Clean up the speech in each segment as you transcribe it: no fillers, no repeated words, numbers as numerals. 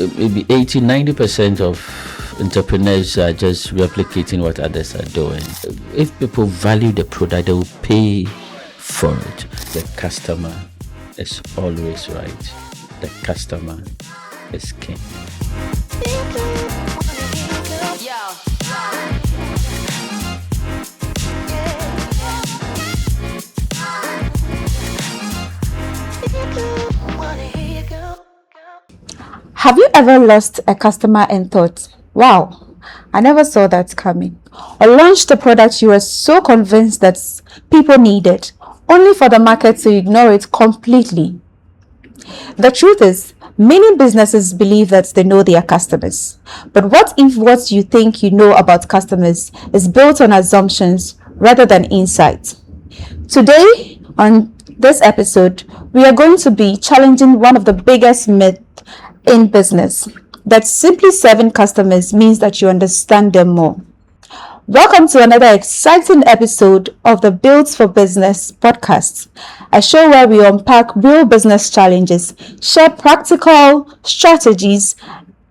maybe 80-90% of entrepreneurs are just replicating what others are doing. If people value the product, they will pay for it. The customer is always right. The customer is king. Have you ever lost a customer and thought, wow, I never saw that coming? Or launched a product you were so convinced that people needed, only for the market to ignore it completely? The truth is, many businesses believe that they know their customers. But what if what you think you know about customers is built on assumptions rather than insight? Today, on this episode, we are going to be challenging one of the biggest myths in business, that simply serving customers means that you understand them more. Welcome to another exciting episode of the Built for Business podcast, a show where we unpack real business challenges, share practical strategies,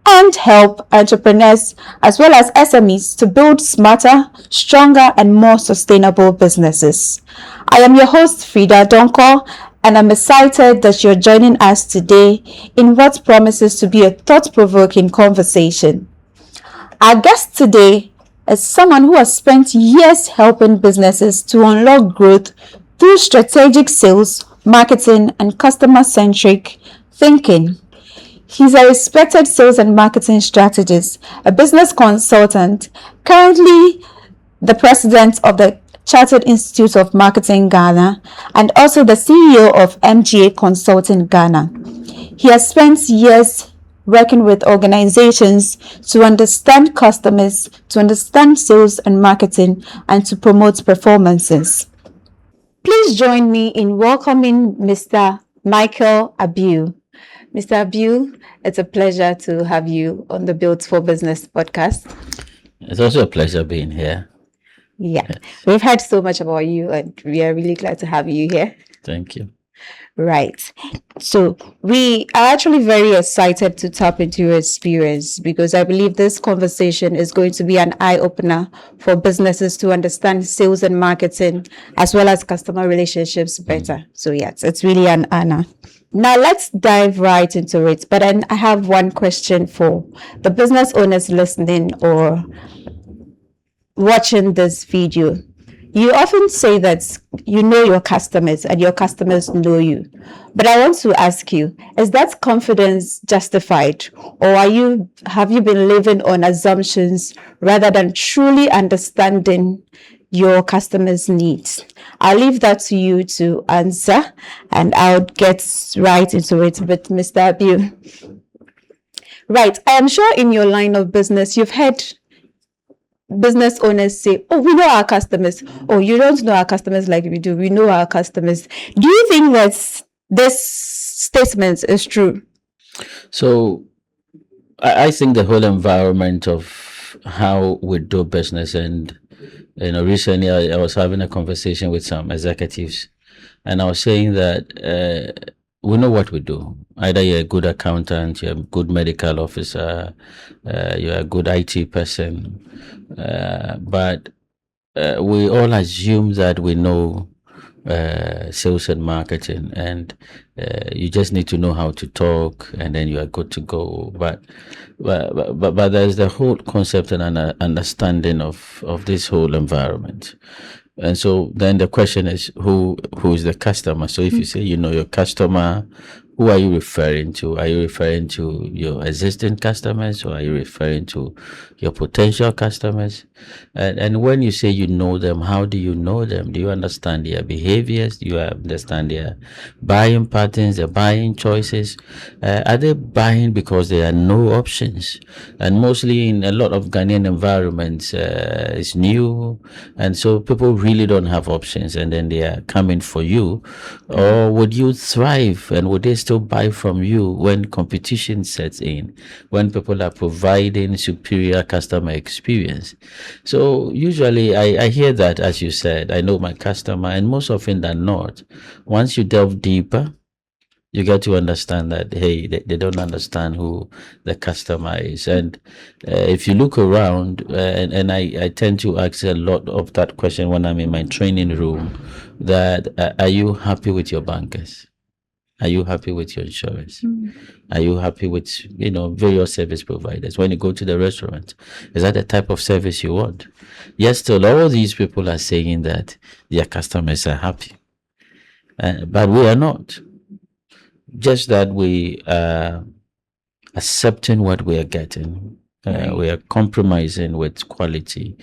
and help entrepreneurs as well as SMEs to build smarter, stronger, and more sustainable businesses. I am your host, Frida Donko, and I'm excited that you're joining us today in what promises to be a thought-provoking conversation. Our guest today is someone who has spent years helping businesses to unlock growth through strategic sales, marketing, and customer-centric thinking. He's a respected sales and marketing strategist, a business consultant, currently the president of the Chartered Institute of Marketing Ghana, and also the CEO of MGA Consulting Ghana. He has spent years working with organizations to understand customers, to understand sales and marketing, and to promote performances. Please join me in welcoming Mr. Michael Abiu. Mr. Abiu, it's a pleasure to have you on the Built for Business podcast. It's also a pleasure being here. Yeah, we've heard so much about you and we are really glad to have you here. Thank you. Right. So we are actually very excited to tap into your experience because I believe this conversation is going to be an eye-opener for businesses to understand sales and marketing as well as customer relationships better. So yes, it's really an honor. Now let's dive right into it. But then I have one question for the business owners listening or watching this video. You often say that you know your customers and your customers know you. But I want to ask you, is that confidence justified? Or have you been living on assumptions rather than truly understanding your customers' needs? I'll leave that to you to answer and I'll get right into it with Mr. Abiu. Right, I am sure in your line of business, you've heard business owners say, oh, we know our customers. Oh, you don't know our customers like we do. We know our customers. Do you think that this statement is true? So I think the whole environment of how we do business, and recently I was having a conversation with some executives and I was saying that we know what we do. Either you're a good accountant, you're a good medical officer, you're a good IT person, but we all assume that we know sales and marketing, and you just need to know how to talk, and then you are good to go. But there's the whole concept and understanding of this whole environment. And so then the question is, who is the customer? So if you say you know your customer, who are you referring to? Are you referring to your existing customers, or are you referring to your potential customers? And when you say you know them, how do you know them? Do you understand their behaviors? Do you understand their buying patterns, their buying choices? Are they buying because there are no options? And mostly in a lot of Ghanaian environments, it's new, and so people really don't have options, and then they are coming for you. Or would you thrive, and would they still buy from you when competition sets in, when people are providing superior customer experience? So usually I hear that, as you said, I know my customer, and most often than not, once you delve deeper, You got to understand that, hey, they don't understand who the customer is. And if you look around, and I tend to ask a lot of that question when I'm in my training room, that are you happy with your bankers? Are you happy with your insurance? Are you happy with, various service providers? When you go to the restaurant, is that the type of service you want? Yes, still, all these people are saying that their customers are happy, but we are not. Just that we are accepting what we are getting. Right. We are compromising with quality,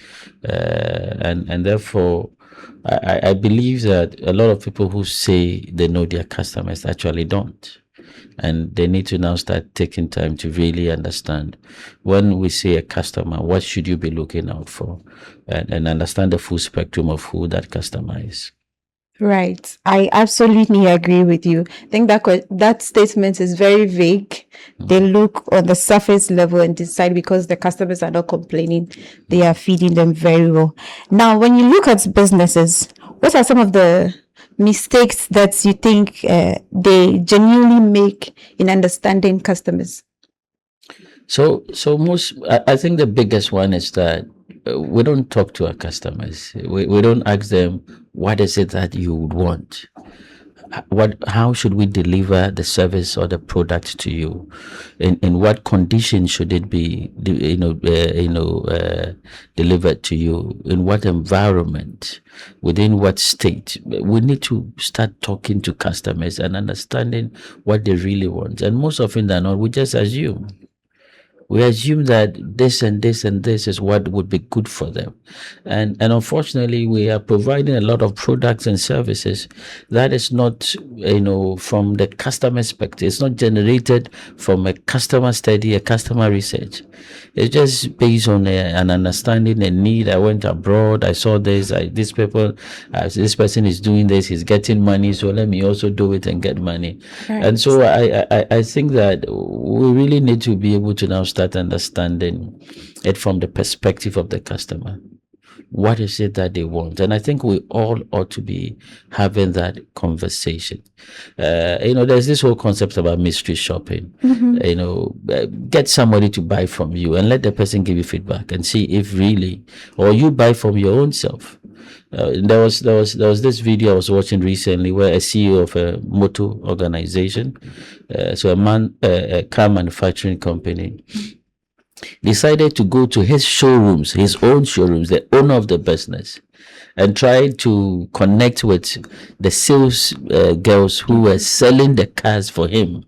and therefore, I believe that a lot of people who say they know their customers actually don't. And they need to now start taking time to really understand, when we say a customer, what should you be looking out for, and understand the full spectrum of who that customer is. Right. I absolutely agree with you. I think that statement is very vague. They look on the surface level and decide because the customers are not complaining, they are feeding them very well. Now, when you look at businesses, what are some of the mistakes that you think they genuinely make in understanding customers? So I think the biggest one is that we don't talk to our customers. We don't ask them, what is it that you would want? How should we deliver the service or the product to you? In what condition should it be, delivered to you? In what environment? Within what state? We need to start talking to customers and understanding what they really want. And most often than not, we just assume. We assume that this and this and this is what would be good for them. And unfortunately, we are providing a lot of products and services that is not, from the customer perspective. It's not generated from a customer study, a customer research. It's just based on an understanding, a need. I went abroad, I saw this, this person is doing this, he's getting money, so let me also do it and get money. Right. And so I think that we really need to be able to now start understanding it from the perspective of the customer. What is it that they want? And I think we all ought to be having that conversation. There's this whole concept about mystery shopping. Get somebody to buy from you and let the person give you feedback and see if really, or you buy from your own self. There was this video I was watching recently where a CEO of a motor organization, a car manufacturing company, decided to go to his own showrooms, the owner of the business, and try to connect with the sales girls who were selling the cars for him.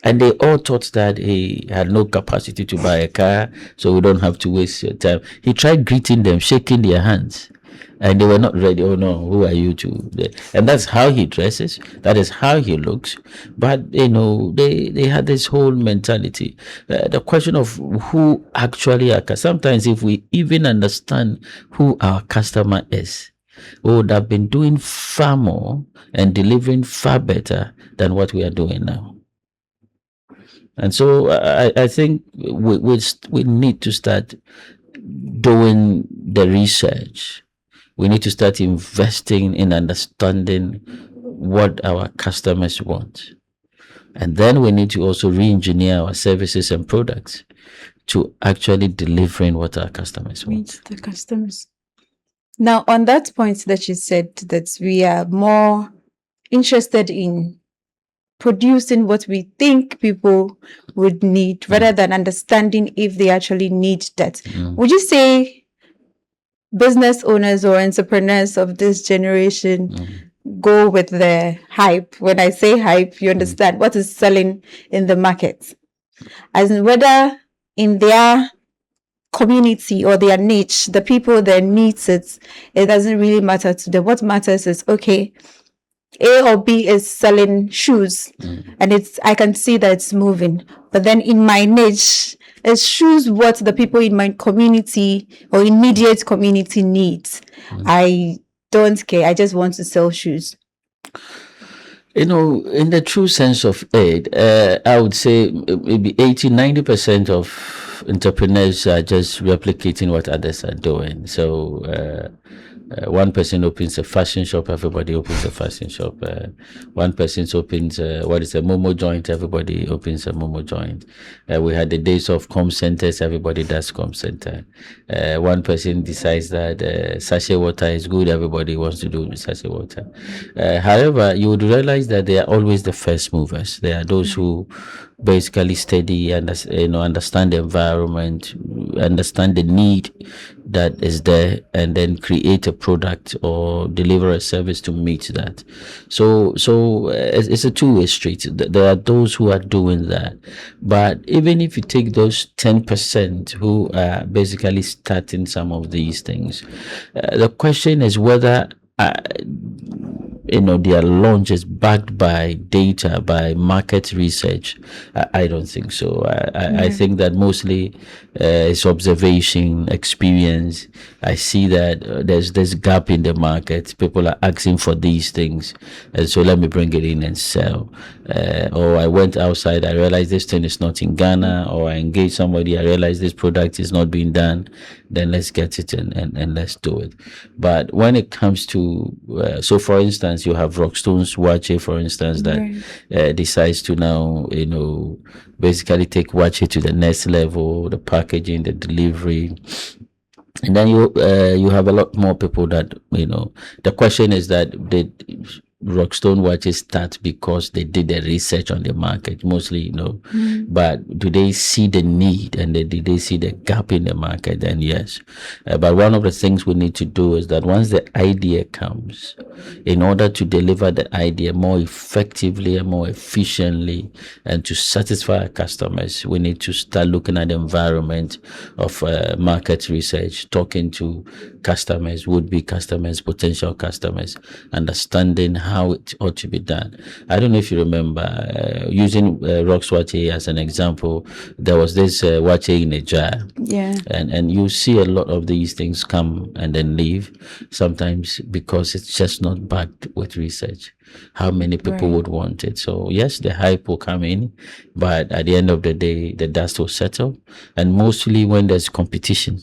And they all thought that he had no capacity to buy a car, so we don't have to waste your time. He tried greeting them, shaking their hands, and they were not ready. Oh no, who are you to? And that's how he dresses. That is how he looks. But they had this whole mentality. The question of who actually are. Sometimes, if we even understand who our customer is, we would have been doing far more and delivering far better than what we are doing now. And so I think we need to start doing the research. We need to start investing in understanding what our customers want. And then we need to also re-engineer our services and products to actually delivering what our customers want. Meet the customers. Now, on that point that you said, that we are more interested in producing what we think people would need rather than understanding if they actually need that. Would you say business owners or entrepreneurs of this generation go with the hype? When I say hype, you understand what is selling in the market, as in whether in their community or their niche, the people that needs it doesn't really matter to them. What matters is, okay, A or B is selling shoes, and I can see that it's moving. But then in my niche, is shoes what the people in my community or immediate community needs. I don't care. I just want to sell shoes. In the true sense of it, I would say maybe 80-90% of entrepreneurs are just replicating what others are doing. So One person opens a fashion shop, everybody opens a fashion shop. One person opens what is a momo joint, everybody opens a momo joint. We had the days of com centers, everybody does com center. One person decides that sachet water is good, everybody wants to do sachet water. However, you would realize that they are always the first movers. They are those who basically study and understand the environment, understand the need that is there, and then create a product or deliver a service to meet that. So it's a two-way street. There are those who are doing that, but even if you take those 10% who are basically starting some of these things, the question is whether their launch is backed by data, by market research. I don't think so. I think that mostly it's observation, experience. I see that there's this gap in the market. People are asking for these things, and so let me bring it in and sell. Or I went outside, I realized this thing is not in Ghana, or I engaged somebody, I realized this product is not being done, then let's get it and let's do it. But when it comes to, so for instance, you have Rockstone's Wache, for instance, that decides to now, basically take Wache to the next level, the packaging, the delivery. And then you have a lot more people that, the question is that Rockstone watches start because they did the research on the market, mostly, but do they see the need and do they see the gap in the market? Then yes. But one of the things we need to do is that once the idea comes, in order to deliver the idea more effectively and more efficiently and to satisfy our customers, we need to start looking at the environment of market research, talking to customers, would-be customers, potential customers, understanding how it ought to be done. I don't know if you remember using Rox Wache as an example. There was this Wache in a jar, and you see a lot of these things come and then leave, sometimes because it's just not backed with research. How many people would want it? So yes, the hype will come in, but at the end of the day, the dust will settle. And mostly when there's competition,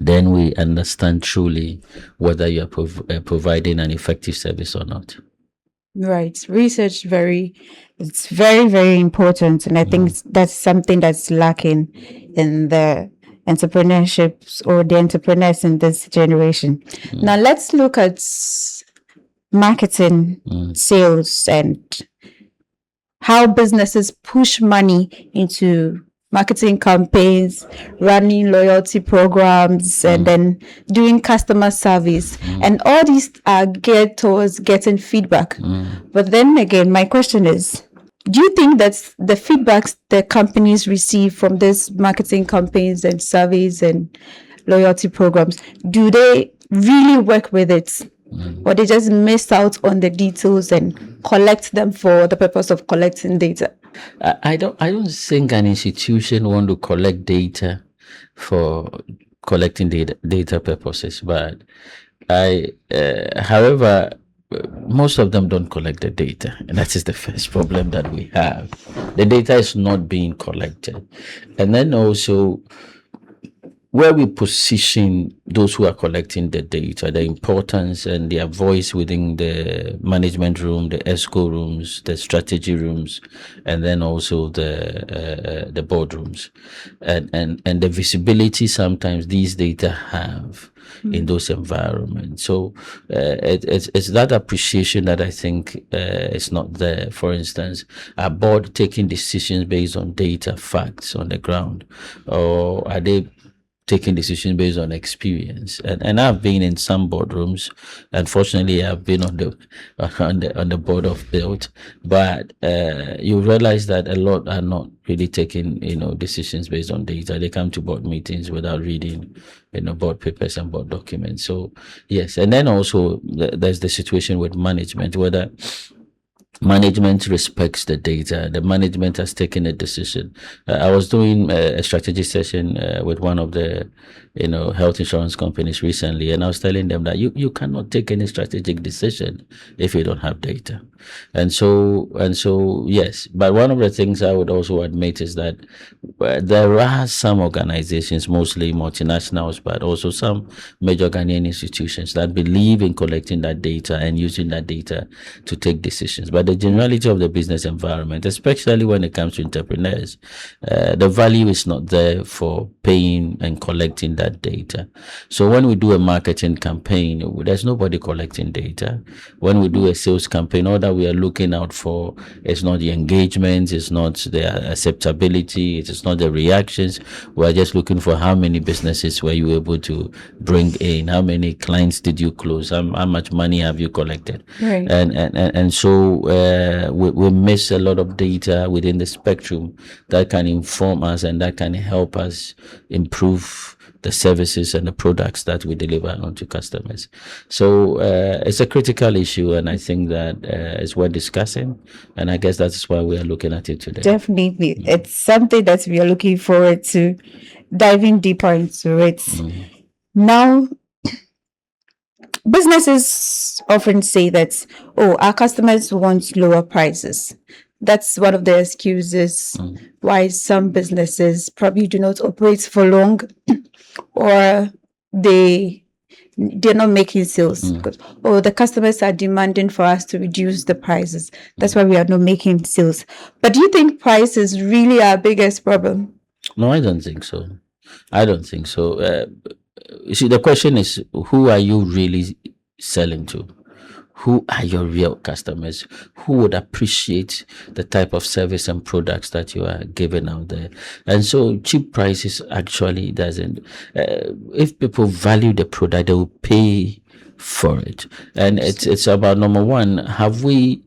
then we understand truly whether you are providing an effective service or not. Right. Research it's very, very important. And I think that's something that's lacking in the entrepreneurships or the entrepreneurs in this generation. Now let's look at marketing, sales, and how businesses push money into marketing campaigns, running loyalty programs, and then doing customer service. And all these are geared towards getting feedback. But then again, my question is, do you think that the feedbacks the companies receive from these marketing campaigns and surveys and loyalty programs, do they really work with it? Or they just miss out on the details and collect them for the purpose of collecting data? I don't think an institution want to collect data for collecting data purposes, but however, most of them don't collect the data, and that is the first problem that we have. The data is not being collected, and then also where we position those who are collecting the data, the importance and their voice within the management room, the ESCO rooms, the strategy rooms, and then also the boardrooms, and the visibility sometimes these data have in those environments. So it's that appreciation that I think is not there. For instance, are board taking decisions based on data, facts on the ground, or are they taking decisions based on experience? And I've been in some boardrooms. Unfortunately, I've been on the board of Built, but you realize that a lot are not really taking decisions based on data. They come to board meetings without reading board papers and board documents. So yes, and then also there's the situation with management, whether management respects the data. The management has taken a decision. I was doing a strategy session with one of the, health insurance companies recently, and I was telling them that you cannot take any strategic decision if you don't have data. And so yes. But one of the things I would also admit is that there are some organizations, mostly multinationals, but also some major Ghanaian institutions that believe in collecting that data and using that data to take decisions. But the generality of the business environment, especially when it comes to entrepreneurs, the value is not there for paying and collecting that data. So when we do a marketing campaign, there's nobody collecting data. When we do a sales campaign, all that we are looking out for is not the engagement, it's not the acceptability, it's not the reactions. We're just looking for how many businesses were you able to bring in, how many clients did you close, how much money have you collected. Right. And so we miss a lot of data within the spectrum that can inform us and that can help us improve the services and the products that we deliver onto customers. So it's a critical issue, and I think that it's worth discussing. And I guess that's why we are looking at it today. Definitely. It's something that we are looking forward to diving deeper into it. Now, businesses often say that, oh, our customers want lower prices. That's one of the excuses why some businesses probably do not operate for long or they're not making sales because the customers are demanding for us to reduce the prices. That's why we are not making sales. But do you think price is really our biggest problem? No, I don't think so. I don't think so. You see, the question is, who are you really selling to? Who are your real customers? Who would appreciate the type of service and products that you are giving out there? And so cheap prices actually doesn't. If people value the product, they will pay for it. And it's about, number one, have we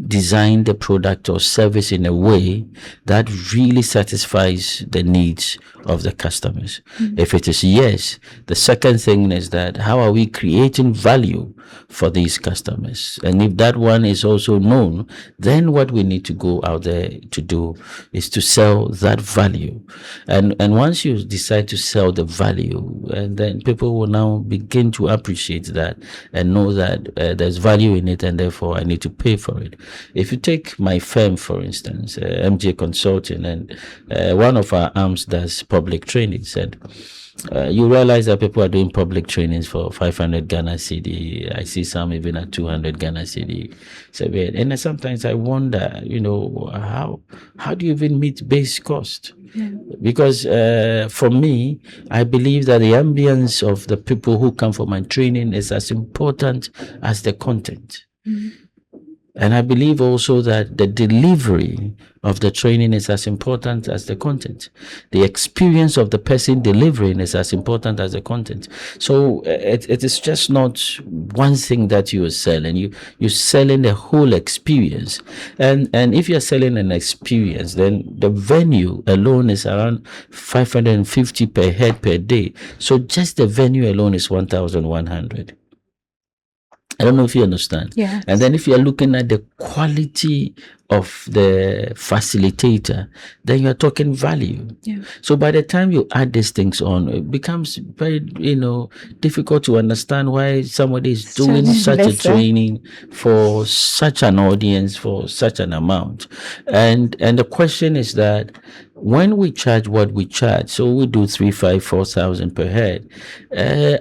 design the product or service in a way that really satisfies the needs of the customers? If it is yes, the second thing is that how are we creating value for these customers? And if that one is also known, then what we need to go out there to do is to sell that value. And once you decide to sell the value, and then people will now begin to appreciate that and know that there's value in it, and therefore I need to pay for it. If you take my firm, for instance, MJ Consulting, and one of our arms does public training, said, you realize that people are doing public trainings for 500 Ghana cedi. I see some even at 200 Ghana cedi. So, and sometimes I wonder, how do you even meet base cost? Because for me, I believe that the ambience of the people who come for my training is as important as the content. And I believe also that the delivery of the training is as important as the content. The experience of the person delivering is as important as the content. So it is just not one thing that you are selling. You're selling the whole experience. And if you're selling an experience, then the venue alone is around 550 per head per day. So just the venue alone is 1,100. I don't know if you understand. Yeah. And then if you're looking at the quality of the facilitator, then you're talking value. Yeah. So by the time you add these things on, it becomes very, difficult to understand why somebody is doing such a training for such an audience, for such an amount. And the question is that when we charge what we charge, so we do 3, 5, 4,000 per head,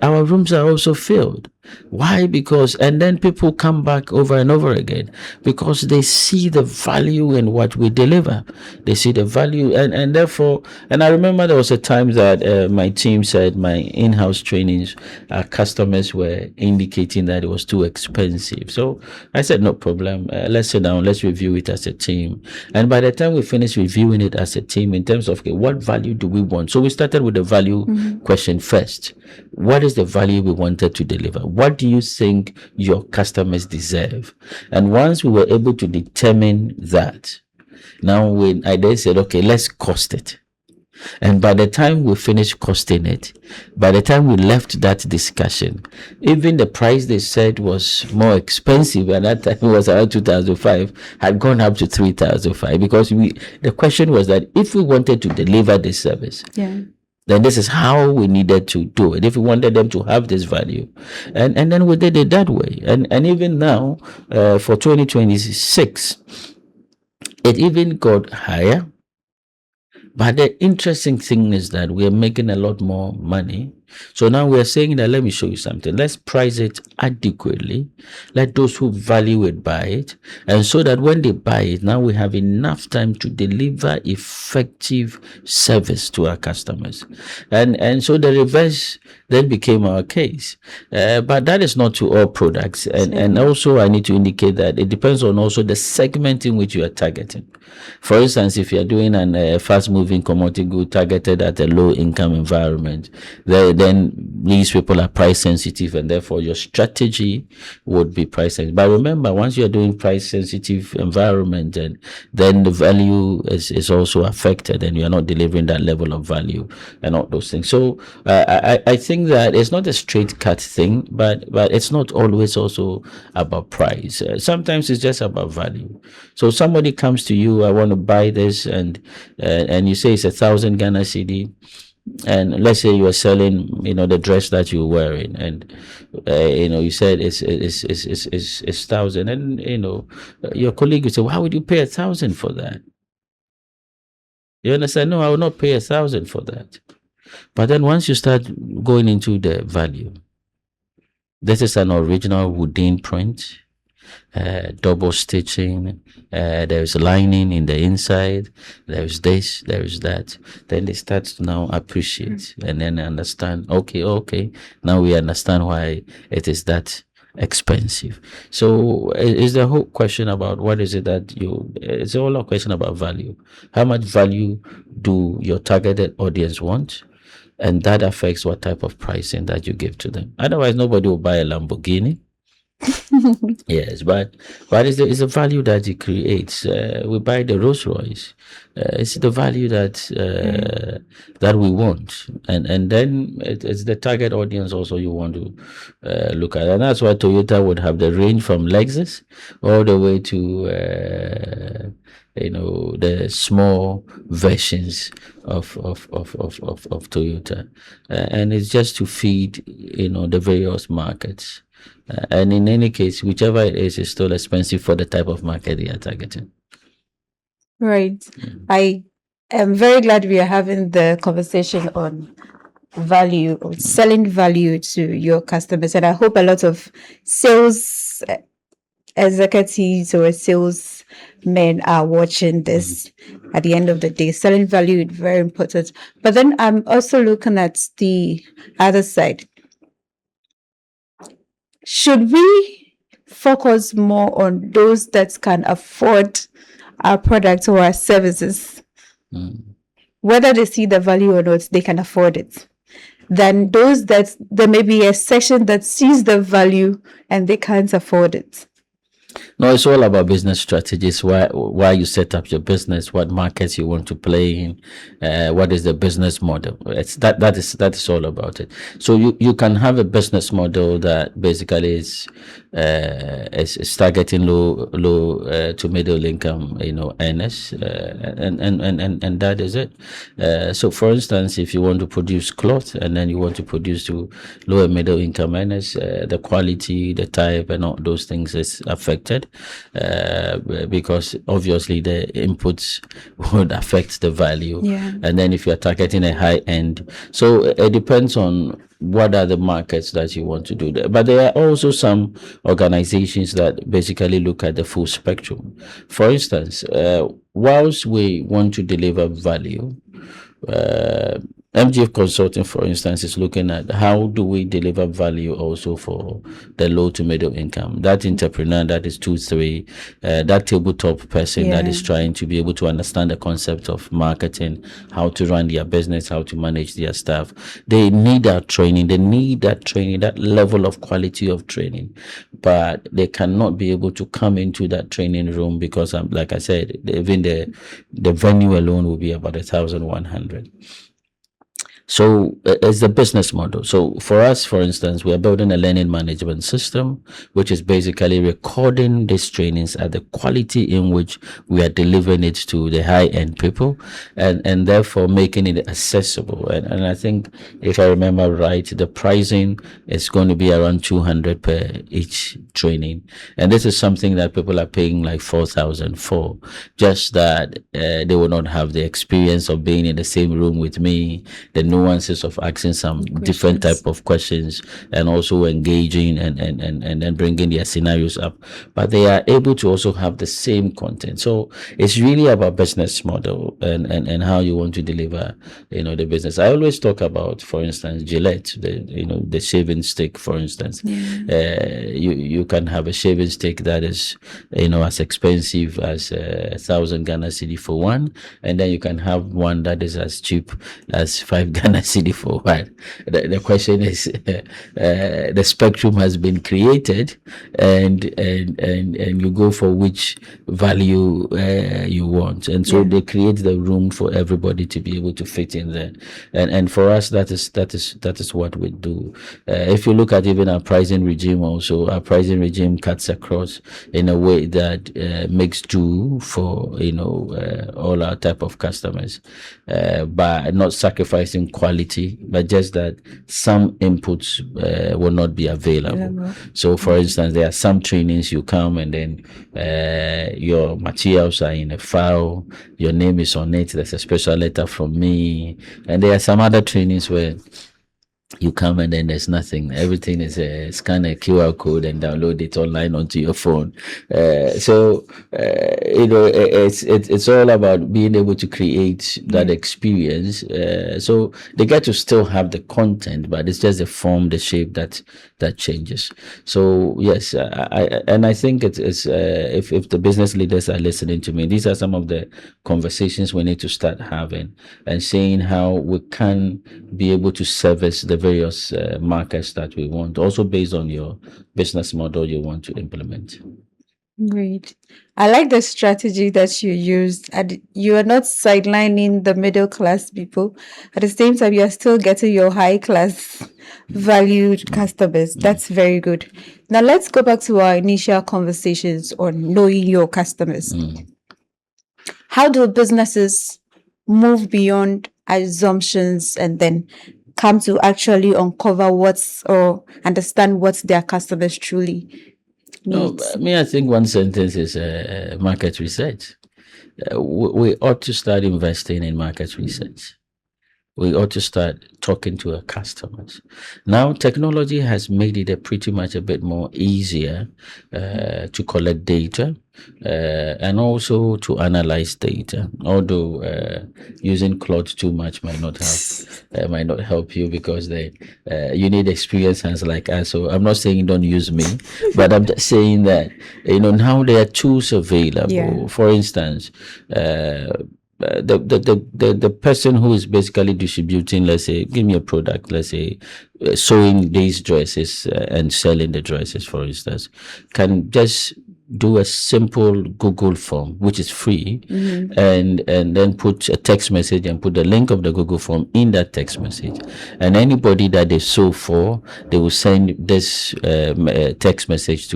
our rooms are also filled. Why? Because, and then people come back over and over again because they see the value in what we deliver. They see the value, and therefore, and I remember there was a time that my team said my in-house trainings, customers were indicating that it was too expensive. So I said, no problem. Let's sit down. Let's review it as a team. And by the time we finished reviewing it as a team, in terms of, okay, what value do we want? So we started with the value question first. What is the value we wanted to deliver? What do you think your customers deserve? And once we were able to determine that, now I then said, okay, let's cost it. And by the time we finished costing it, by the time we left that discussion, even the price they said was more expensive at that time, it was around 2005, had gone up to 3005, because the question was that if we wanted to deliver this service, Yeah. then this is how we needed to do it. If we wanted them to have this value, and then we did it that way. And even now, for 2026, it even got higher. But the interesting thing is that we are making a lot more money. So now we are saying that, let me show you something. Let's price it adequately. Let those who value it buy it. And so that when they buy it, now we have enough time to deliver effective service to our customers. And so the reverse then became our case. But that is not to all products. And also I need to indicate that it depends on also the segment in which you are targeting. For instance, if you are doing a fast-moving commodity good targeted at a low-income environment, then these people are price sensitive, and therefore your strategy would be price sensitive. But remember, once you are doing price sensitive environment, and then the value is also affected, and you are not delivering that level of value and all those things. So I think that it's not a straight cut thing, but it's not always also about price. Sometimes it's just about value. So somebody comes to you, I want to buy this, and you say it's 1,000 Ghana cedi, and let's say you are selling, the dress that you're wearing, and you said it's 1,000, and your colleague would say, "Why would you pay 1,000 for that?" You understand? No, I will not pay 1,000 for that. But then once you start going into the value, this is an original wooden print. Double stitching, there's lining in the inside, there's this, there's that. Then they start to now appreciate, and then understand, okay, now we understand why it is that expensive. So is the whole question about what is it that it's all a question about value. How much value do your targeted audience want? And that affects what type of pricing that you give to them. Otherwise, nobody will buy a Lamborghini. Yes, but it's the value that it creates. We buy the Rolls Royce. It's the value that that we want, and then it's the target audience also you want to look at, and that's why Toyota would have the range from Lexus all the way to the small versions of Toyota, and it's just to feed the various markets. And in any case, whichever it is, it's still expensive for the type of market they are targeting. Right. I am very glad we are having the conversation on value, or selling value to your customers. And I hope a lot of sales executives or salesmen are watching this. At the end of the day, selling value is very important. But then I'm also looking at the other side. Should we focus more on those that can afford our products or our services, whether they see the value or not, they can afford it, than those that there may be a section that sees the value and they can't afford it? No, it's all about business strategies. Why you set up your business, what markets you want to play in, what is the business model. It's that is all about it. So you can have a business model that basically is targeting low to middle income earners, and that is it. So for instance, if you want to produce cloth and then you want to produce to low and middle income earners, the quality, the type, and all those things is affected, because obviously the inputs would affect the value. Yeah. And then if you're targeting a high end, so it depends on what are the markets that you want to do there. But there are also some organizations that basically look at the full spectrum. For instance, whilst we want to deliver value, MGF Consulting, for instance, is looking at how do we deliver value also for the low to middle income. That entrepreneur that is 2, 3, that tabletop person that is Yeah. trying to be able to understand the concept of marketing, how to run their business, how to manage their staff. They need that training. They need that training, that level of quality of training. But they cannot be able to come into that training room because, like I said, even the venue alone will be about 1,100. So it's the business model. So for us, for instance, we are building a learning management system, which is basically recording these trainings at the quality in which we are delivering it to the high end people, and therefore making it accessible. And I think, if I remember right, the pricing is going to be around 200 per each training, and this is something that people are paying like 4,000 for, just that they will not have the experience of being in the same room with me, the nuances of asking some different type of questions, and also engaging and then bringing their scenarios up, but they are able to also have the same content. So it's really about business model and how you want to deliver the business. I always talk about, for instance, Gillette, the shaving stick, for instance. You can have a shaving stick that is as expensive as 1,000 Ghana cedi for one, and then you can have one that is as cheap as 5 Ghana cedi for one. The question is, the spectrum has been created, and you go for which value you want, and so they create the room for everybody to be able to fit in there. And for us, that is what we do. If you look at even our pricing regime, also our pricing regime cuts across in a way that makes do for all our type of customers, by not sacrificing quality, but just that some inputs will not be available. So for instance, there are some trainings you come and then your materials are in a file, your name is on it, there's a special letter from me, and there are some other trainings where you come and then there's nothing. Everything is scan a QR code and download it online onto your phone. It's all about being able to create that experience. So they get to still have the content, but it's just the form, the shape that changes. So yes, I think it's if the business leaders are listening to me, these are some of the conversations we need to start having, and seeing how we can be able to service the various markets that we want, also based on your business model you want to implement. Great. I like the strategy that you used. And you are not sidelining the middle class people. At the same time, you are still getting your high class valued customers. That's very good. Now let's go back to our initial conversations on knowing your customers. How do businesses move beyond assumptions and then come to actually uncover or understand what their customers truly No, need? I think one sentence is market research. We ought to start investing in market research. We ought to start talking to our customers. Now, technology has made it pretty much a bit more easier to collect data and also to analyze data. Although using Claude too much might not help you, because you need experienced hands like us. So I'm not saying don't use me, but I'm just saying that now there are tools available. Yeah. For instance, the person who is basically distributing, let's say, give me a product, let's say, sewing these dresses and selling the dresses, for instance, can just do a simple Google form, which is free, and then put a text message and put the link of the Google form in that text message. And anybody that they sew for, they will send this text message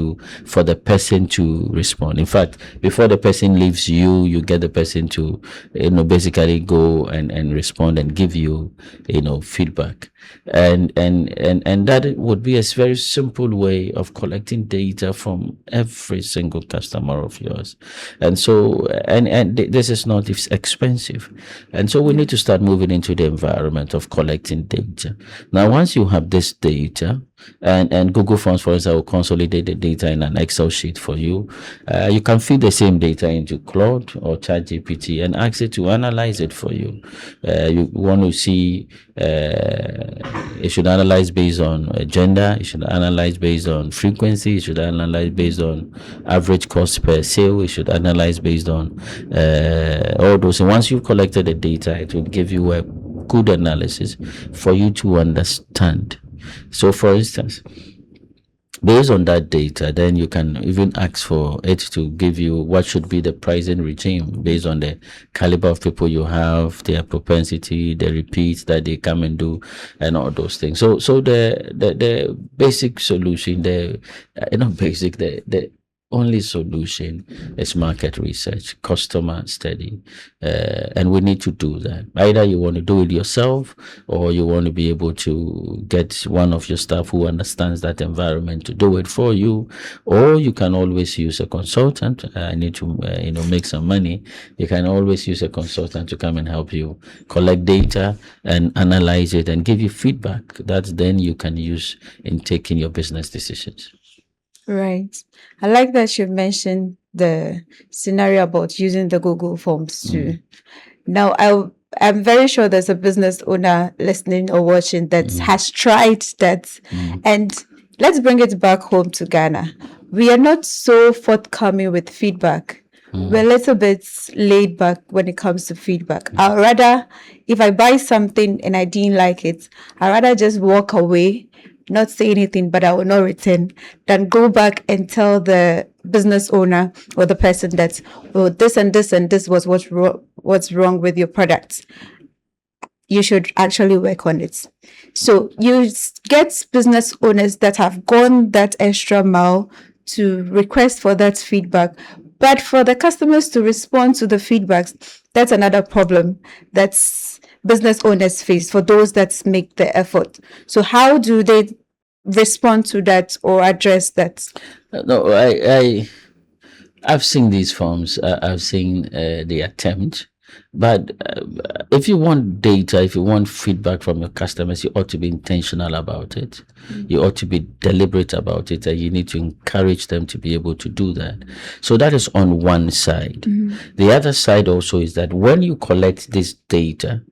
for the person to respond. In fact, before the person leaves you get the person to basically go and respond and give you feedback. And that would be a very simple way of collecting data from every single single customer of yours. And so, this is not expensive. And so we need to start moving into the environment of collecting data. Now, once you have this data, and Google Forms, for instance, will consolidate the data in an Excel sheet for you. You can feed the same data into Claude or ChatGPT and ask it to analyze it for you. You want to see, it should analyze based on gender, it should analyze based on frequency, it should analyze based on average cost per sale, it should analyze based on all those. And once you've collected the data, it will give you a good analysis for you to understand. So, for instance, based on that data, then you can even ask for it to give you what should be the pricing regime based on the caliber of people you have, their propensity, the repeats that they come and do, and all those things. So the basic solution, the only solution is market research, customer study, and we need to do that. Either you want to do it yourself, or you want to be able to get one of your staff who understands that environment to do it for you, or you can always use a consultant. I need to make some money. You can always use a consultant to come and help you collect data and analyze it and give you feedback that then you can use in taking your business decisions. Right. I like that you mentioned the scenario about using the Google Forms too. Now, I'm very sure there's a business owner listening or watching that has tried that. And let's bring it back home to Ghana. We are not so forthcoming with feedback. We're a little bit laid back when it comes to feedback. I'd rather, if I buy something and I didn't like it, I'd rather just walk away, not say anything, but I will not return, than go back and tell the business owner or the person that, oh, this and this and this was what's wrong with your product. You should actually work on it. So you get business owners that have gone that extra mile to request for that feedback. But for the customers to respond to the feedbacks, that's another problem that's business owners face, for those that make the effort. So how do they respond to that or address that? No, I've seen these forms. I've seen the attempt. But if you want data, if you want feedback from your customers, you ought to be intentional about it. You ought to be deliberate about it, and you need to encourage them to be able to do that. So that is on one side. The other side also is that when you collect this data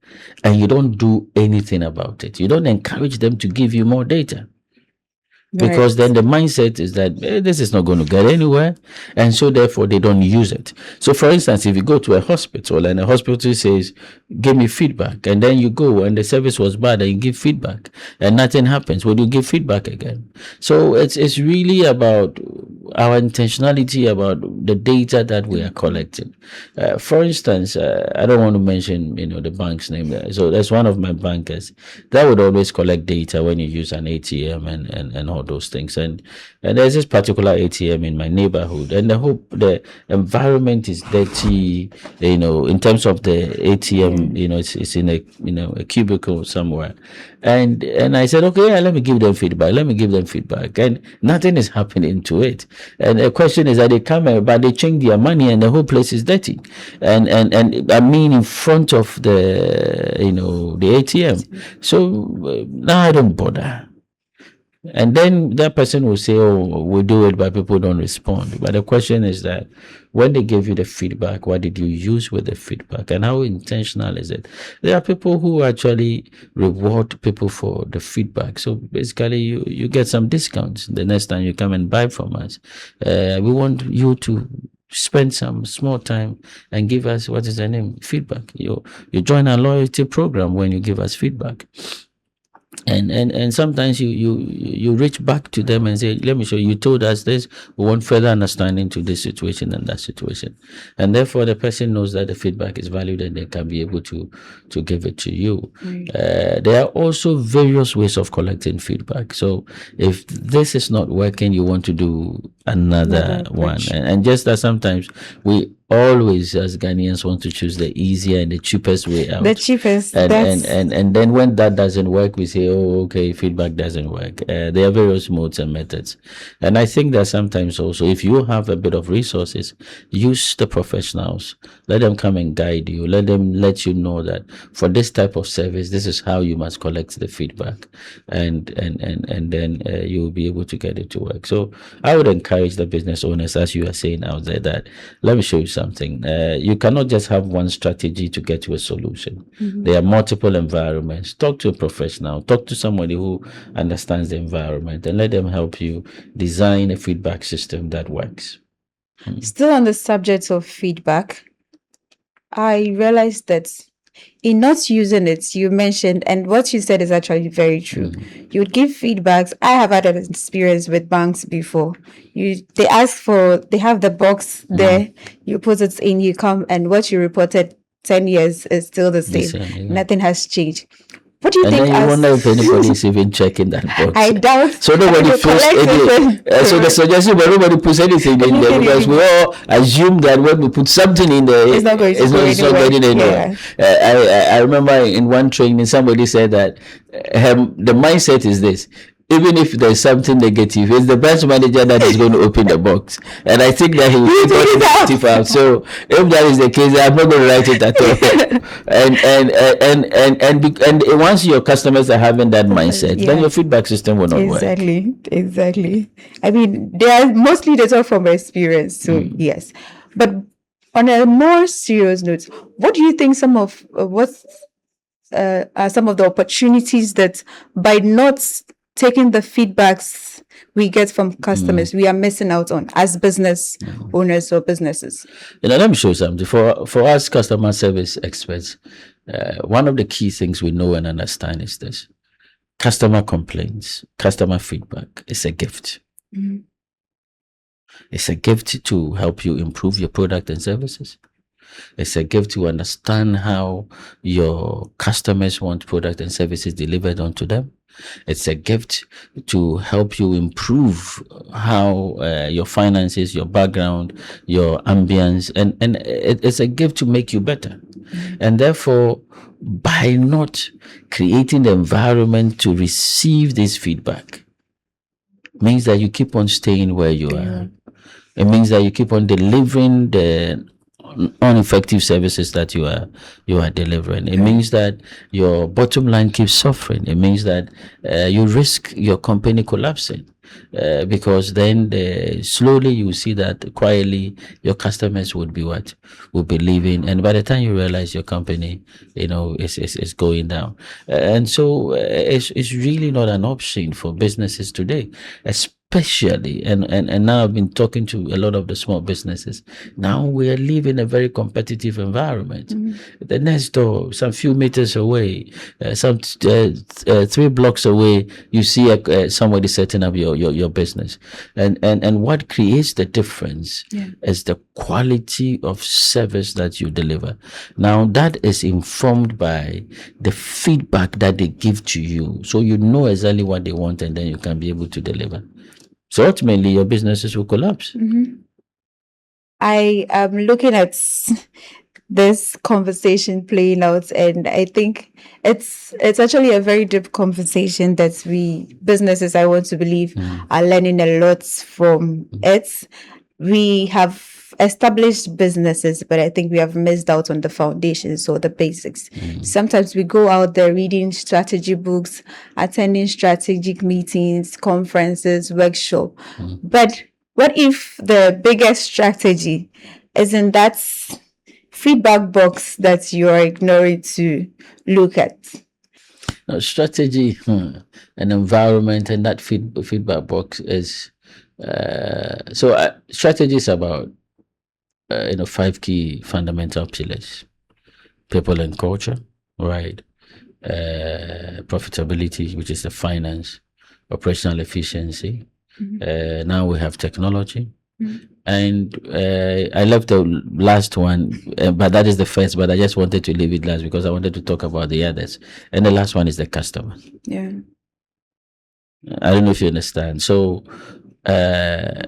and you don't do anything about it, you don't encourage them to give you more data. Because then the mindset is that this is not going to get anywhere, and so therefore they don't use it. So, for instance, if you go to a hospital and a hospital says, give me feedback, and then you go and the service was bad and you give feedback and nothing happens, will you give feedback again? So it's really about our intentionality about the data that we are collecting. For instance, I don't want to mention the bank's name there. So that's one of my bankers that would always collect data when you use an ATM and all those things. And there's this particular ATM in my neighborhood, and the environment is dirty. In terms of the ATM, it's in a cubicle somewhere. And I said, okay, let me give them feedback. And nothing is happening to it. And the question is that they come here, but they change their money and the whole place is dirty. And I mean, in front of the ATM. So now I don't bother. And then that person will say, oh, we'll do it, but people don't respond. But the question is that when they give you the feedback, what did you use with the feedback, and how intentional is it? There are people who actually reward people for the feedback. So basically, you get some discounts the next time you come and buy from us. We want you to spend some small time and give us, what is the name? Feedback. You join our loyalty program when you give us feedback. And sometimes you reach back to them and say, let me show you told us this, we want further understanding to this situation and that situation. And therefore the person knows that the feedback is valued and they can be able to give it to you. There are also various ways of collecting feedback. So if this is not working, you want to do another one. And just that sometimes we always, as Ghanaians, want to choose the easier and the cheapest way out. The cheapest. And then when that doesn't work, we say, oh, okay, feedback doesn't work. There are various modes and methods. And I think that sometimes also, if you have a bit of resources, use the professionals. Let them come and guide you. Let them let you know that for this type of service, this is how you must collect the feedback. And then you'll be able to get it to work. So I would encourage the business owners, as you are saying out there, that let me show you something. You cannot just have one strategy to get to a solution. There are multiple environments. Talk to a professional, talk to somebody who understands the environment, and let them help you design a feedback system that works. Still on the subject of feedback, I realized that in not using it, you mentioned, and what you said is actually very true. You would give feedbacks. I have had an experience with banks before. They have the box there, you put it in, you come, and what you reported 10 years is still the same. Nothing has changed. What do you think? And then you wonder if anybody is even checking that box. I doubt. So nobody puts anything. So the suggestion, but nobody puts anything in there because we all assume that when we put something in there, it's not going to go getting anywhere. I remember in one training somebody said that the mindset is this: even if there's something negative, it's the branch manager that is going to open the box. And I think that he will take the negative out. So if that is the case, I'm not going to write it at all. And once your customers are having that mindset, then your feedback system will not work. Exactly. I mean, they are mostly they talk from experience. So yes. But on a more serious note, what do you think are some of the opportunities that by not taking the feedbacks we get from customers, we are missing out on as business owners or businesses? Let me show you something. For us customer service experts, one of the key things we know and understand is this: customer complaints, customer feedback is a gift. It's a gift to help you improve your product and services. It's a gift to understand how your customers want product and services delivered onto them. It's a gift to help you improve how your finances, your background, your ambience, and it's a gift to make you better. And therefore, by not creating the environment to receive this feedback, means that you keep on staying where you are. It means that you keep on delivering the ineffective services that you are delivering. It means that your bottom line keeps suffering. It means that you risk your company collapsing because then slowly you see that quietly your customers would be leaving, and by the time you realize your company is going down. And so it's really not an option for businesses today, especially and now I've been talking to a lot of the small businesses. Now we are living a very competitive environment. The next door, some few meters away, some 3 blocks away, you see somebody setting up your business, and what creates the difference is the quality of service that you deliver. Now that is informed by the feedback that they give to you, so you know exactly what they want, and then you can be able to deliver. So ultimately, your businesses will collapse. I am looking at this conversation playing out, and I think it's actually a very deep conversation that we businesses, I want to believe, are learning a lot from it. We have established businesses, but I think we have missed out on the foundations or the basics. Sometimes we go out there reading strategy books, attending strategic meetings, conferences, workshops. But what if the biggest strategy is in that feedback box that you are ignoring to look at? Now, strategy, an environment, and that feedback box is strategy is about 5 key fundamental pillars: people and culture, right? Profitability, which is the finance, operational efficiency. Now we have technology. And I left the last one, but that is the first, but I just wanted to leave it last because I wanted to talk about the others. And the last one is the customer. I don't know if you understand. So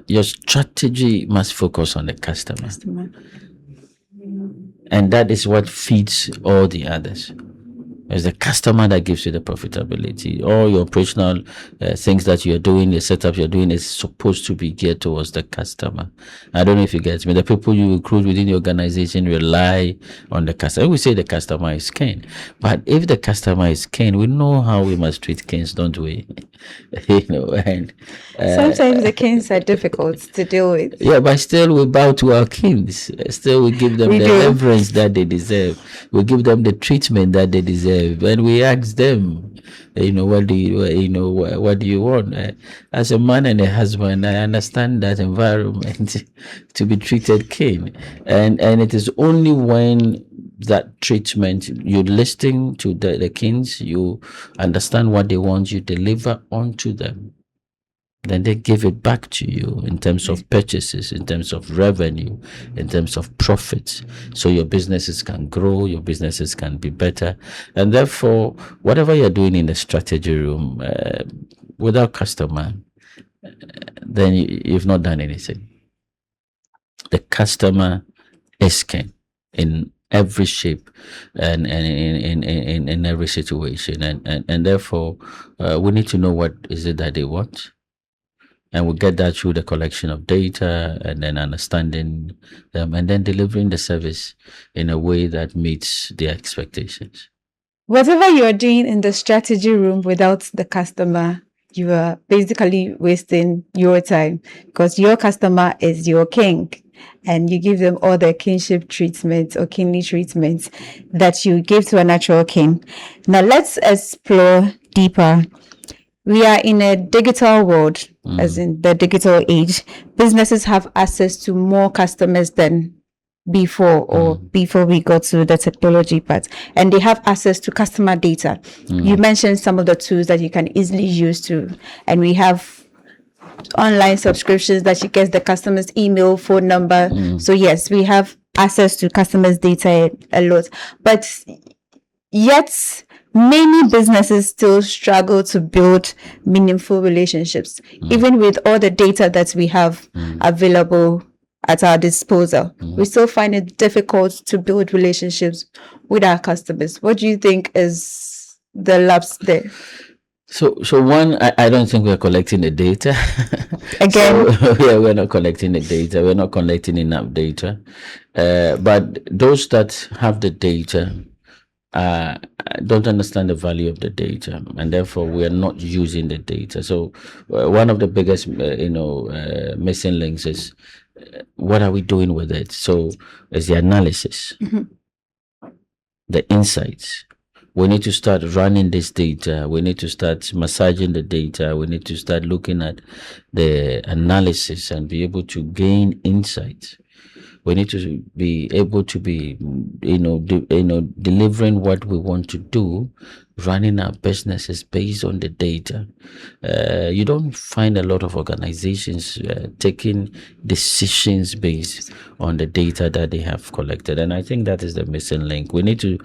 your strategy must focus on the customer. and that is what feeds all the others. It's the customer that gives you the profitability. All your operational things that you're doing, the setup you're doing is supposed to be geared towards the customer. I don't know if you get me. The people you recruit within the organization rely on the customer. We say the customer is king, but if the customer is king, we know how we must treat kings, don't we? And Sometimes the kings are difficult to deal with. yeah, but still we bow to our kings. Still we give them We the do. reverence that they deserve. We give them the treatment that they deserve, and we ask them, what do what do you want? As a man and a husband, I understand that environment to be treated king, and it is only when that treatment you listen to the kings, you understand what they want, you deliver onto them, then they give it back to you in terms of purchases, in terms of revenue, in terms of profits. So your businesses can grow, your businesses can be better. And therefore, whatever you're doing in the strategy room, without customer, then you've not done anything. The customer is king in every shape and in every situation. And therefore, we need to know what is it that they want. And we get that through the collection of data and then understanding them and then delivering the service in a way that meets their expectations. Whatever you are doing in the strategy room without the customer, you are basically wasting your time, because your customer is your king, and you give them all the kinship treatment or kingly treatment that you give to a natural king. Now let's explore deeper. We are in a digital world, as in the digital age. Businesses have access to more customers than before, or before we got to the technology part, and they have access to customer data. You mentioned some of the tools that you can easily use to, and we have online subscriptions that you get the customer's email, phone number. So yes, we have access to customers' data a lot, but yet many businesses still struggle to build meaningful relationships, even with all the data that we have available at our disposal. We still find it difficult to build relationships with our customers. What do you think is the lapse there? So one, I don't think we're collecting the data. Again? Yeah, we're not collecting the data. We're not collecting enough data. But those that have the data don't understand the value of the data, and therefore we are not using the data. So one of the biggest missing links is what are we doing with it? So it's the analysis, the insights. We need to start running this data. We need to start massaging the data. We need to start looking at the analysis and be able to gain insights. We need to be able to be, delivering what we want to do, running our businesses based on the data. You don't find a lot of organizations taking decisions based on the data that they have collected. And I think that is the missing link. We need to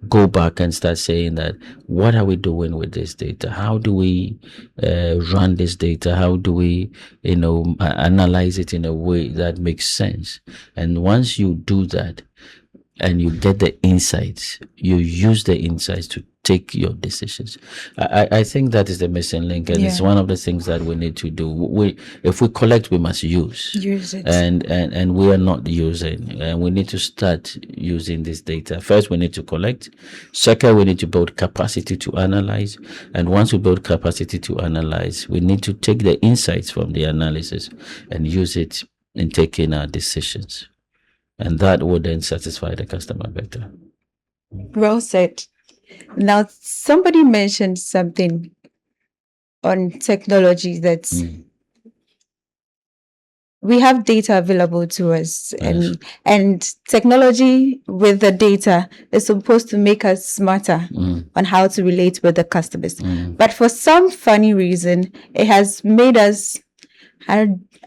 go back and start saying that, what are we doing with this data? How do we run this data? How do we, analyze it in a way that makes sense? And once you do that and you get the insights, you use the insights to take your decisions. I think that is the missing link, and it's one of the things that we need to do. If we collect, we must use it, and we are not using, and we need to start using this data. First, we need to collect. Second, we need to build capacity to analyze, and once we build capacity to analyze, we need to take the insights from the analysis and use it in taking our decisions, and that will then satisfy the customer better. Well said. Now, somebody mentioned something on technology that we have data available to us, and technology with the data is supposed to make us smarter on how to relate with the customers. But for some funny reason, it has made us,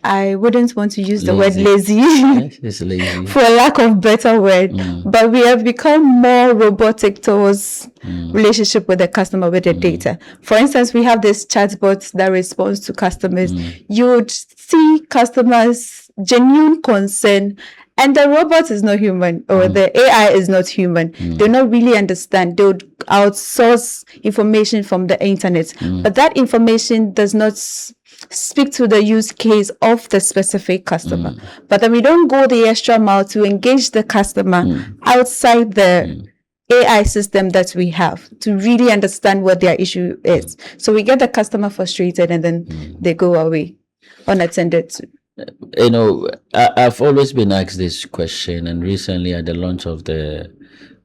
I wouldn't want to use the word lazy. It's lazy. For lack of better word, but we have become more robotic towards relationship with the customer with the data. For instance, we have this chatbot that responds to customers. You would see customers' genuine concern And the robot is not human, or the AI is not human. They'll not really understand. They would outsource information from the internet, but that information does not speak to the use case of the specific customer. But then we don't go the extra mile to engage the customer outside the AI system that we have to really understand what their issue is. So we get the customer frustrated and then they go away unattended to. I've always been asked this question, and recently at the launch of the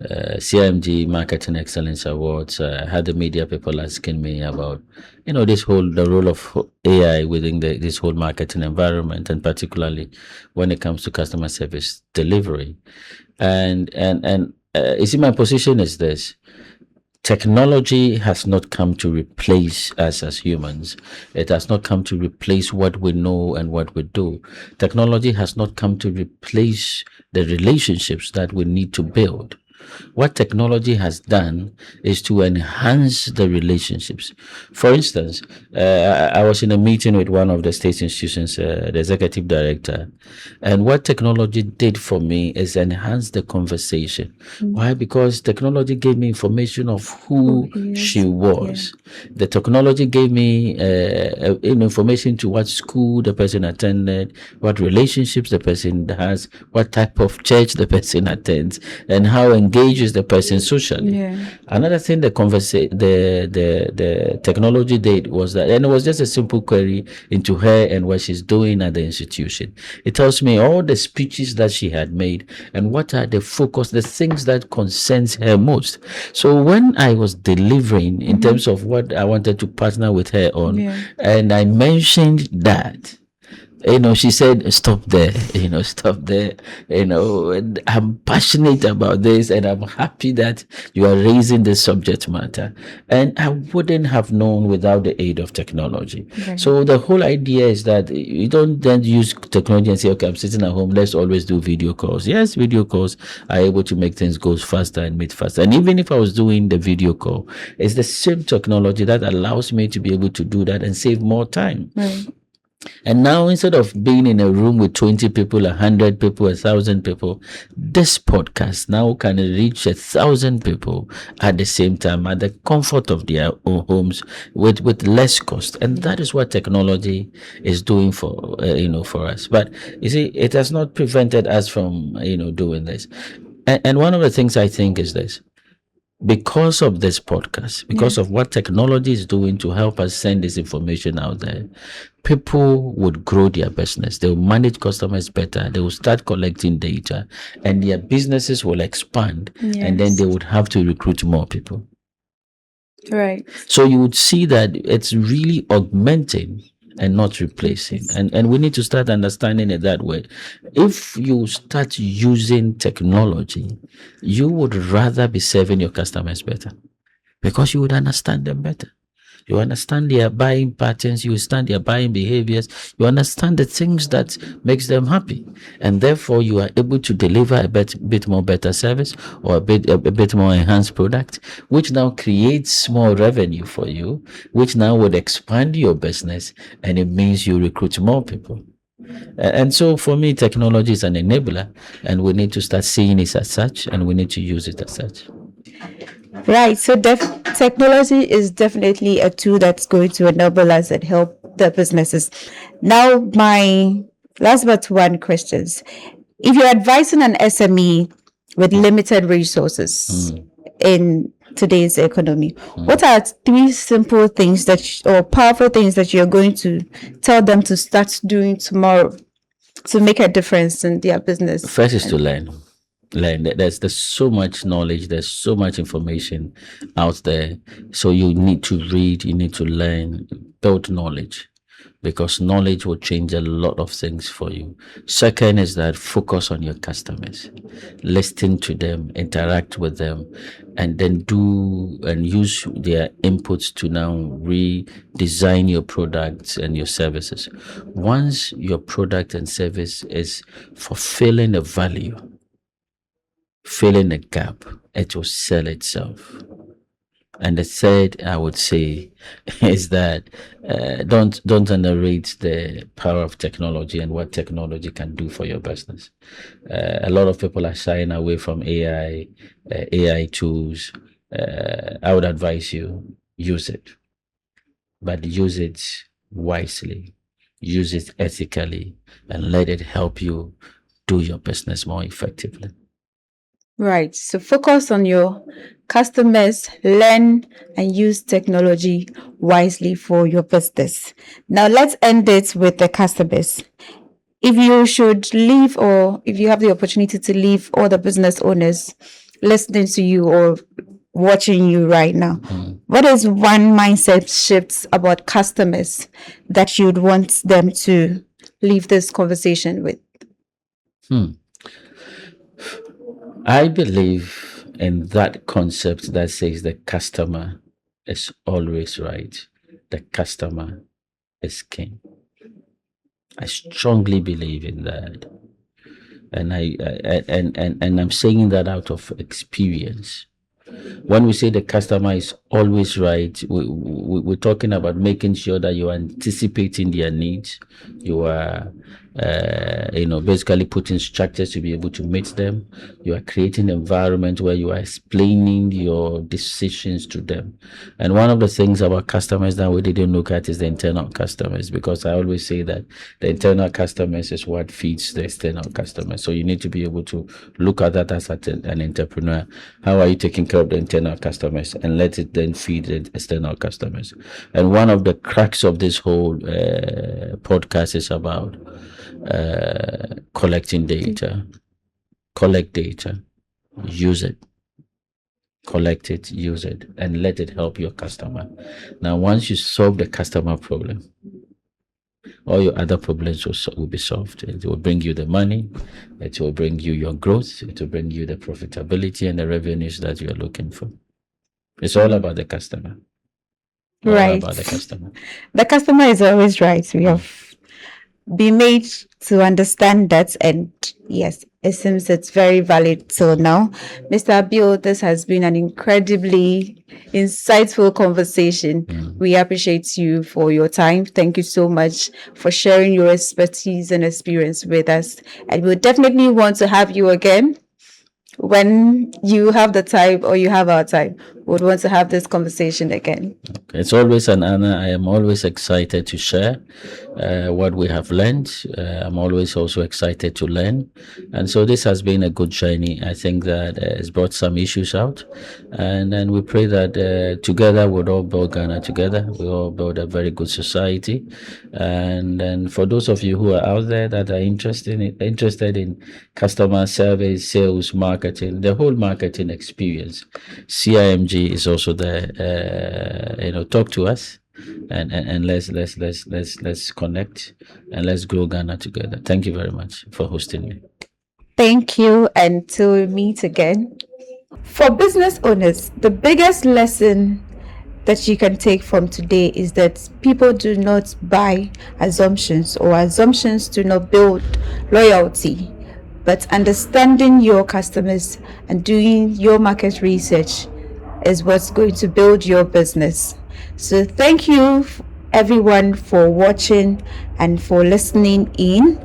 CMG Marketing Excellence Awards, I had the media people asking me about, the role of AI within this whole marketing environment, and particularly when it comes to customer service delivery. And you see, my position is this. Technology has not come to replace us as humans. It has not come to replace what we know and what we do. Technology has not come to replace the relationships that we need to build. What technology has done is to enhance the relationships. For instance, I was in a meeting with one of the state institutions, the executive director, and what technology did for me is enhance the conversation. Why? Because technology gave me information of who she was. The technology gave me information to what school the person attended, what relationships the person has, what type of church the person attends, and how engages the person socially. Another thing the technology did was that, and it was just a simple query into her and what she's doing at the institution. It tells me all the speeches that she had made and what are the focus, the things that concerns her most. So when I was delivering in terms of what I wanted to partner with her on, and I mentioned that, she said, stop there, stop there. And I'm passionate about this, and I'm happy that you are raising this subject matter. And I wouldn't have known without the aid of technology. So the whole idea is that you don't then use technology and say, okay, I'm sitting at home, let's always do video calls. Yes, video calls are able to make things go faster and meet faster. And even if I was doing the video call, it's the same technology that allows me to be able to do that and save more time. And now, instead of being in a room with 20 people, 100 people, 1,000 people, this podcast now can reach 1,000 people at the same time at the comfort of their own homes with less cost. And that is what technology is doing for us. But you see, it has not prevented us from doing this. And one of the things I think is this. Because of this podcast, because of what technology is doing to help us send this information out there, people would grow their business. They will manage customers better. They will start collecting data, and their businesses will expand. And then they would have to recruit more people. Right. So you would see that it's really augmenting and not replacing. And we need to start understanding it that way. If you start using technology, you would rather be serving your customers better because you would understand them better. You understand their buying patterns, you understand their buying behaviors, you understand the things that makes them happy, and therefore you are able to deliver a bit more better service or a bit more enhanced product, which now creates more revenue for you, which now would expand your business, and it means you recruit more people. And so for me, technology is an enabler, and we need to start seeing it as such, and we need to use it as such. Right. So technology is definitely a tool that's going to enable us and help the businesses. Now, my last but one questions. If you're advising an SME with limited resources in today's economy, what are 3 simple things or powerful things that you're going to tell them to start doing tomorrow to make a difference in their business? First is to learn. There's so much knowledge, there's so much information out there. So you need to read, you need to learn, build knowledge, because knowledge will change a lot of things for you. Second is that focus on your customers, listen to them, interact with them, and then do and use their inputs to now redesign your products and your services. Once your product and service is fulfilling a value, filling a gap, it will sell itself. And the third, I would say, is that don't underrate the power of technology and what technology can do for your business. A lot of people are shying away from AI tools. I would advise you use it, but use it wisely, use it ethically, and let it help you do your business more effectively. Right. So focus on your customers, learn and use technology wisely for your business. Now let's end it with the customers. If you should leave, or if you have the opportunity to leave all the business owners listening to you or watching you right now, what is one mindset shift about customers that you'd want them to leave this conversation with? I believe in that concept that says the customer is always right. The customer is king. I strongly believe in that. And and I'm saying that out of experience. When we say the customer is always right, we're talking about making sure that you are anticipating their needs. You are, basically putting structures to be able to meet them. You are creating an environment where you are explaining your decisions to them. And one of the things about customers that we didn't look at is the internal customers, because I always say that the internal customers is what feeds the external customers. So you need to be able to look at that as an entrepreneur. How are you taking care of the internal customers, and let it then feed the external customers? And one of the cracks of this whole podcast is about collecting data. Collect data, use it, collect it, use it, and let it help your customer. Now, once you solve the customer problem, all your other problems will be solved. It will bring you the money, it will bring you your growth, it will bring you the profitability and the revenues that you are looking for. It's all about the customer. All Right. about the customer. The customer is always right. We have been made to understand that, and yes, it seems it's very valid till now. Mr. Abiel, this has been an incredibly insightful conversation. We appreciate you for your time. Thank you so much for sharing your expertise and experience with us. And we'll definitely want to have you again when you have the time, or you have our time. Would want to have this conversation again. It's always an honor. I am always excited to share what we have learned. I'm always also excited to learn. And so this has been a good journey. I think that it's brought some issues out. And then we pray that together we'll all build Ghana together. We all build a very good society. And then for those of you who are out there that are interested in customer service, sales, marketing, the whole marketing experience, CIMG is also there. Talk to us, and let's connect, and let's grow Ghana together. Thank you very much for hosting me. Thank you, and till we meet again. For business owners, the biggest lesson that you can take from today is that people do not buy assumptions, or assumptions do not build loyalty, but understanding your customers and doing your market research is what's going to build your business. So thank you everyone for watching and for listening in.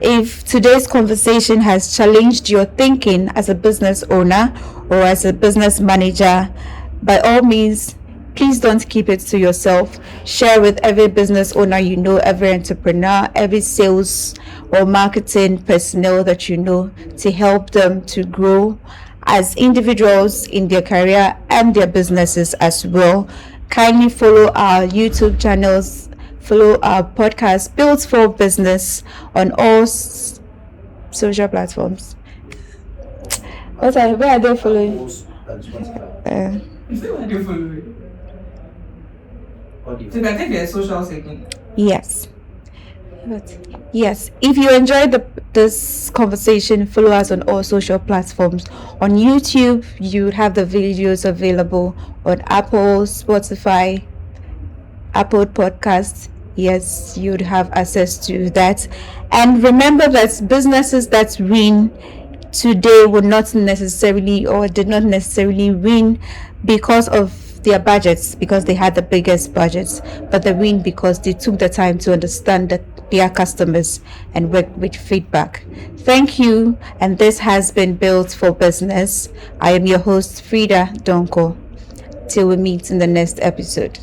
If today's conversation has challenged your thinking as a business owner or as a business manager, by all means, please don't keep it to yourself. Share with every business owner you know, every entrepreneur, every sales or marketing personnel that you know, to help them to grow as individuals in their career and their businesses as well. Kindly follow our YouTube channels, follow our podcast, Built for Business, on all social platforms. Where are they following? Is that why they follow you? So you can take their socials again. Yes. Yes. If you enjoyed this conversation, follow us on all social platforms. On YouTube, you would have the videos available on Apple, Spotify, Apple Podcasts. Yes, you'd have access to that. And remember that businesses that win today would not necessarily or did not necessarily win because of their budgets, because they had the biggest budgets, but they win because they took the time to understand their customers and work with feedback. Thank you, and this has been Built for Business. I am your host, Frida Donko. Till we meet in the next episode.